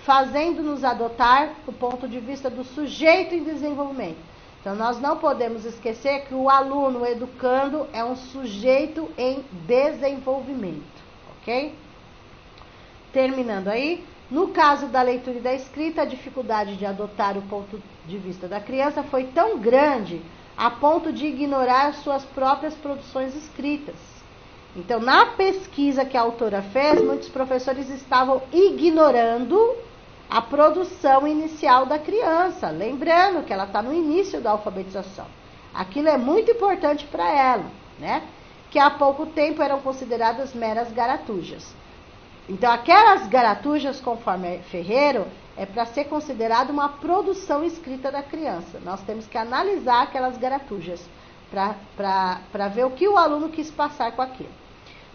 Fazendo-nos adotar o ponto de vista do sujeito em desenvolvimento. Então, nós não podemos esquecer que o aluno, o educando, é um sujeito em desenvolvimento. Ok? Terminando aí, No caso da leitura e da escrita, a dificuldade de adotar o ponto de vista da criança foi tão grande a ponto de ignorar suas próprias produções escritas. Então, na pesquisa que a autora fez, muitos professores estavam ignorando a produção inicial da criança, lembrando que ela está no início da alfabetização. Aquilo é muito importante para ela, né? Que há pouco tempo eram consideradas meras garatujas. Então, aquelas garatujas, conforme Ferreiro, é para ser considerado uma produção escrita da criança. Nós temos que analisar aquelas garatujas para ver o que o aluno quis passar com aquilo.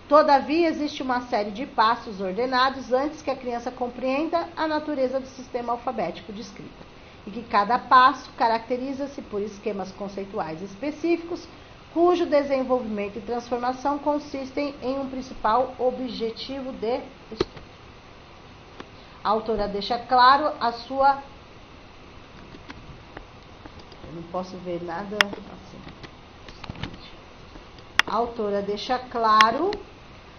Todavia, existe uma série de passos ordenados antes que a criança compreenda a natureza do sistema alfabético de escrita, e que cada passo caracteriza-se por esquemas conceituais específicos, cujo desenvolvimento e transformação consistem em um principal objetivo de estudo. A autora deixa claro a sua... Eu não posso ver nada assim. A autora deixa claro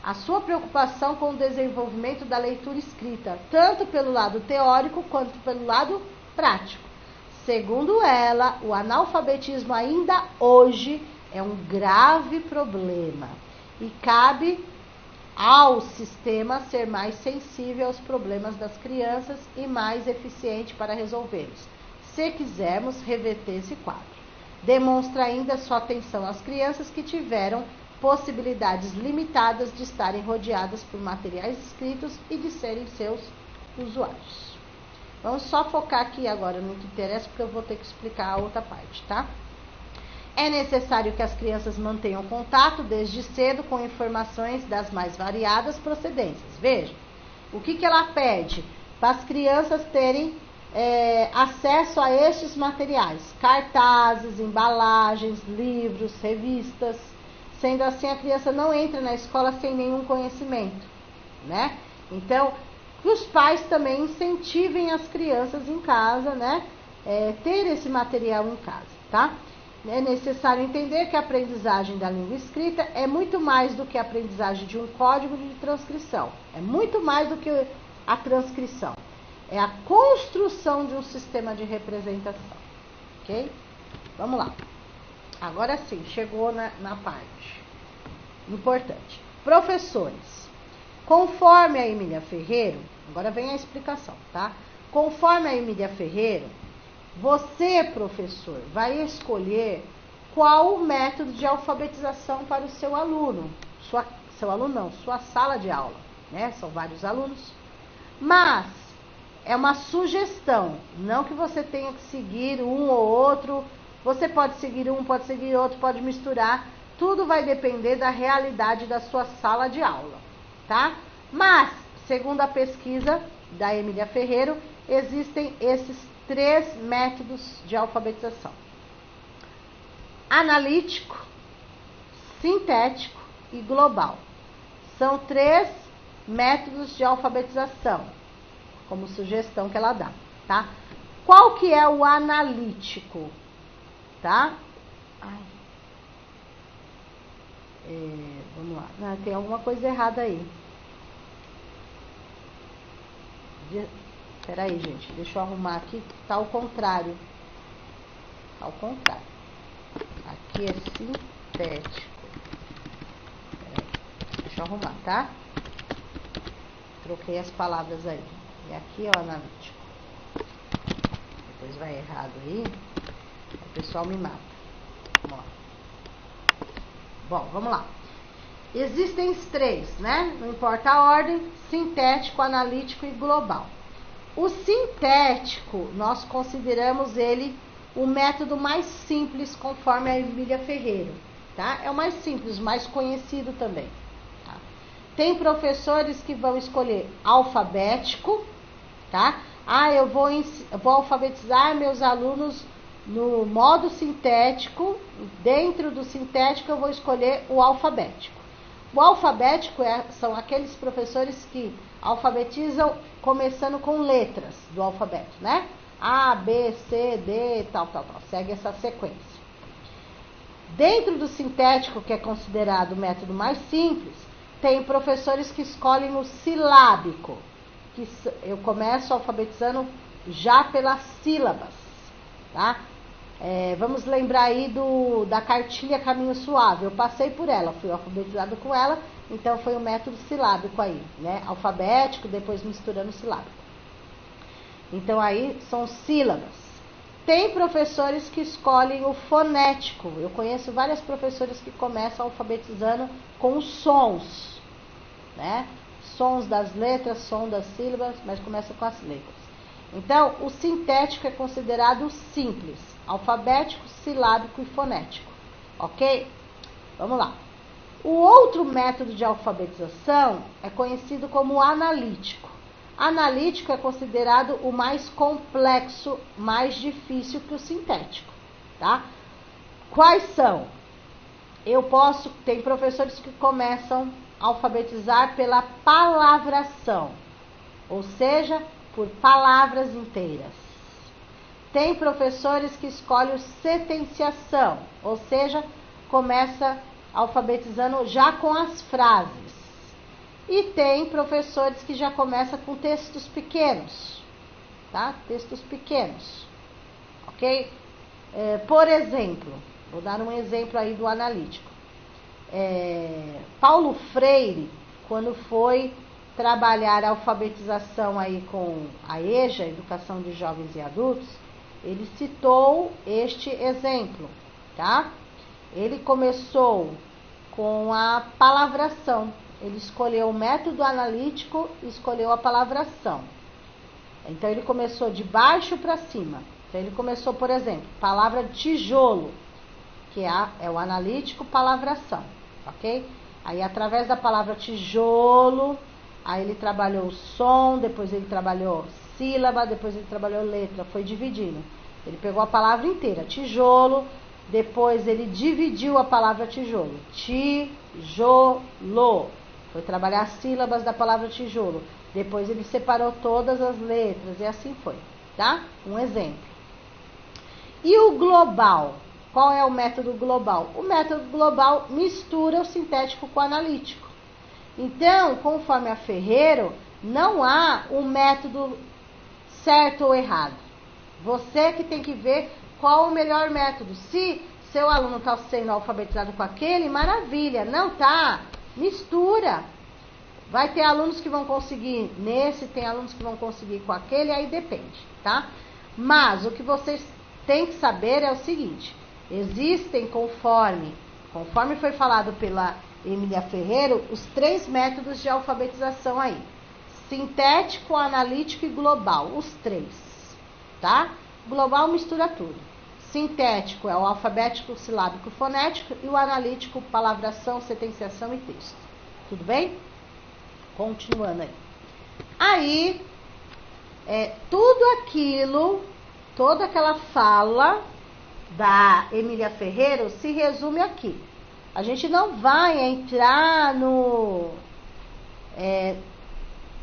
a sua preocupação com o desenvolvimento da leitura escrita, tanto pelo lado teórico quanto pelo lado prático. Segundo ela, o analfabetismo ainda hoje é um grave problema e cabe ao sistema ser mais sensível aos problemas das crianças e mais eficiente para resolvê-los, se quisermos reverter esse quadro. Demonstra ainda sua atenção às crianças que tiveram possibilidades limitadas de estarem rodeadas por materiais escritos e de serem seus usuários. Vamos só focar aqui agora no que interessa, porque eu vou ter que explicar a outra parte, tá? É necessário que as crianças mantenham contato desde cedo com informações das mais variadas procedências. Veja, o que ela pede? Para as crianças terem acesso a estes materiais: cartazes, embalagens, livros, revistas. Sendo assim, a criança não entra na escola sem nenhum conhecimento, né? Então, que os pais também incentivem as crianças em casa, né? Ter esse material em casa, tá? É necessário entender que a aprendizagem da língua escrita é muito mais do que a aprendizagem de um código de transcrição. É muito mais do que a transcrição. É a construção de um sistema de representação, ok? Vamos lá. Agora sim, chegou na parte importante. Professores, conforme a Emília Ferreiro, agora vem a explicação, tá? Conforme a Emília Ferreiro, você, professor, vai escolher qual o método de alfabetização para o seu aluno. Sua sala de aula, né? São vários alunos. Mas é uma sugestão, não que você tenha que seguir um ou outro. Você pode seguir um, pode seguir outro, pode misturar. Tudo vai depender da realidade da sua sala de aula, tá? Mas, segundo a pesquisa da Emília Ferreiro, existem esses 3 métodos de alfabetização: analítico, sintético e global. São 3 métodos de alfabetização, como sugestão que ela dá, tá? Qual que é o analítico? Tá? Vamos lá. Não, tem alguma coisa errada aí. Espera aí, gente. Deixa eu arrumar aqui. Tá ao contrário. Tá ao contrário. Aqui é sintético. Deixa eu arrumar, tá? Troquei as palavras aí. E aqui é o analítico. Depois vai errado aí. O pessoal me mata. Bom, vamos lá. Existem 3, né? Não importa a ordem: sintético, analítico e global. O sintético, nós consideramos ele o método mais simples, conforme a Emília Ferreiro, tá? É o mais simples, mais conhecido também, tá? Tem professores que vão escolher alfabético, tá? Eu vou alfabetizar meus alunos no modo sintético. Dentro do sintético eu vou escolher o alfabético. O alfabético são aqueles professores que alfabetizam começando com letras do alfabeto, né? A, B, C, D, tal. Segue essa sequência. Dentro do sintético, que é considerado o método mais simples, tem professores que escolhem o silábico. que eu começo alfabetizando já pelas sílabas, tá? Vamos lembrar aí da cartilha Caminho Suave. Eu passei por ela, fui alfabetizado com ela, então foi um método silábico aí, né? Alfabético, depois misturando silábico. Então aí são sílabas. Tem professores que escolhem o fonético. Eu conheço várias professoras que começam alfabetizando com os sons, né? Sons das letras, som das sílabas, mas começa com as letras. Então, o sintético é considerado simples, alfabético, silábico e fonético, ok? Vamos lá. O outro método de alfabetização é conhecido como analítico. Analítico é considerado o mais complexo, mais difícil que o sintético, tá? Quais são? Tem professores que começam a alfabetizar pela palavração, ou seja, por palavras inteiras. Tem professores que escolhem setenciação, ou seja, começa alfabetizando já com as frases. E tem professores que já começam com textos pequenos, tá? Textos pequenos, ok? Por exemplo, vou dar um exemplo aí do analítico. Paulo Freire, quando foi trabalhar a alfabetização aí com a EJA, Educação de Jovens e Adultos, ele citou este exemplo, tá? Ele começou com a palavração. Ele escolheu o método analítico e escolheu a palavração. Então, ele começou de baixo para cima. Então, ele começou, por exemplo, palavra tijolo, que é o analítico palavração, ok? Aí, através da palavra tijolo, aí ele trabalhou o som, depois ele trabalhou sílaba, depois ele trabalhou letra, foi dividindo. Ele pegou a palavra inteira, tijolo, depois ele dividiu a palavra tijolo, tijolo. Foi trabalhar as sílabas da palavra tijolo. Depois ele separou todas as letras e assim foi, tá? Um exemplo. E o global? Qual é o método global? O método global mistura o sintético com o analítico. Então, conforme a Ferreiro, não há um método certo ou errado. Você que tem que ver qual o melhor método. Se seu aluno está sendo alfabetizado com aquele, maravilha. Não tá? Mistura. Vai ter alunos que vão conseguir nesse, tem alunos que vão conseguir com aquele, aí depende, tá? Mas o que vocês têm que saber é o seguinte: existem, conforme foi falado pela Emília Ferreiro, os 3 métodos de alfabetização aí: sintético, analítico e global, os 3, tá? Global mistura tudo. Sintético é o alfabético, silábico, fonético, e o analítico, palavração, setenciação e texto. Tudo bem? Continuando aí. Aí, tudo aquilo, toda aquela fala da Emília Ferreiro se resume aqui. A gente não vai entrar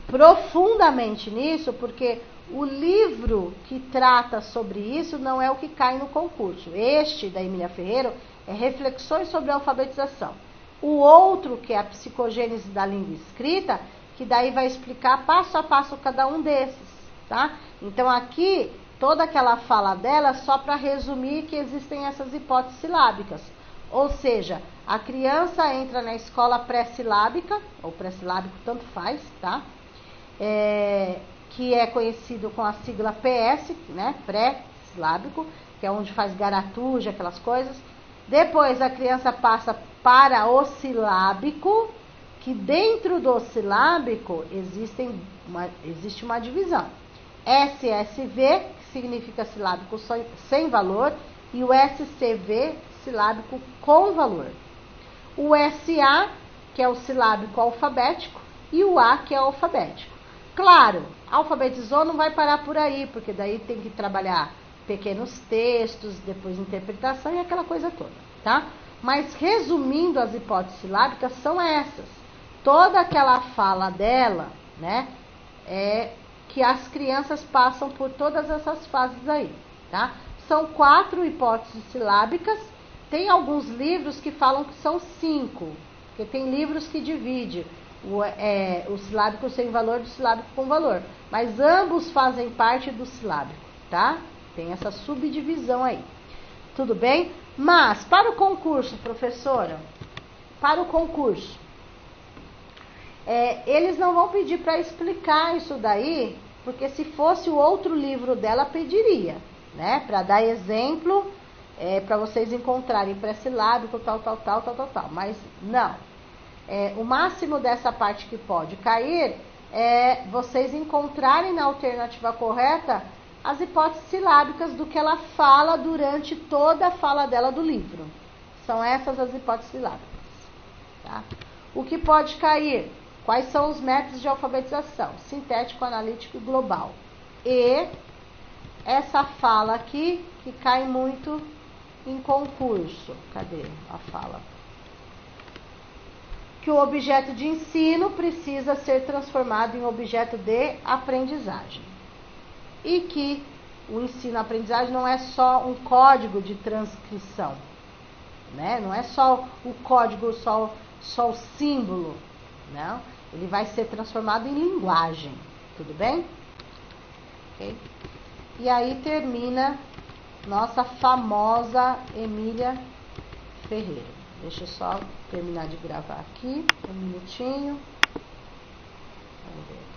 profundamente nisso, porque o livro que trata sobre isso não é o que cai no concurso. Este, da Emília Ferreiro, é Reflexões sobre a Alfabetização. O outro, que é a Psicogênese da Língua Escrita, que daí vai explicar passo a passo cada um desses, tá? Então, aqui, toda aquela fala dela, só para resumir que existem essas hipóteses silábicas. Ou seja, a criança entra na escola pré-silábica, ou pré-silábico, tanto faz, tá? Que é conhecido com a sigla PS, né? Pré-silábico, que é onde faz garatuja, aquelas coisas. Depois a criança passa para o silábico, que dentro do silábico existe uma divisão. SSV, que significa silábico sem valor, e o SCV, silábico com valor. O SA, que é o silábico alfabético, e o A, que é alfabético. Claro, alfabetizou não vai parar por aí, porque daí tem que trabalhar pequenos textos, depois interpretação e aquela coisa toda, tá? Mas resumindo, as hipóteses silábicas são essas. Toda aquela fala dela, né, é que as crianças passam por todas essas fases aí, tá? São 4 hipóteses silábicas. Tem alguns livros que falam que são 5, porque tem livros que dividem o silábico sem valor do silábico com valor. Mas ambos fazem parte do silábico, tá? Tem essa subdivisão aí. Tudo bem? Mas, para o concurso, professora, para o concurso, eles não vão pedir para explicar isso daí, porque se fosse o outro livro dela, pediria, né? Para dar exemplo, para vocês encontrarem pré-silábico, tal. Mas não. O máximo dessa parte que pode cair é vocês encontrarem na alternativa correta as hipóteses silábicas do que ela fala durante toda a fala dela do livro. São essas as hipóteses silábicas. Tá? O que pode cair? Quais são os métodos de alfabetização? Sintético, analítico e global. E essa fala aqui, que cai muito em concurso. Cadê a fala? Que o objeto de ensino precisa ser transformado em objeto de aprendizagem. E que o ensino-aprendizagem não é só um código de transcrição, né? Não é só o código, só o símbolo, não. Ele vai ser transformado em linguagem, tudo bem? Okay? E aí termina nossa famosa Emília Ferreira. Deixa eu só terminar de gravar aqui, um minutinho. Vamos ver.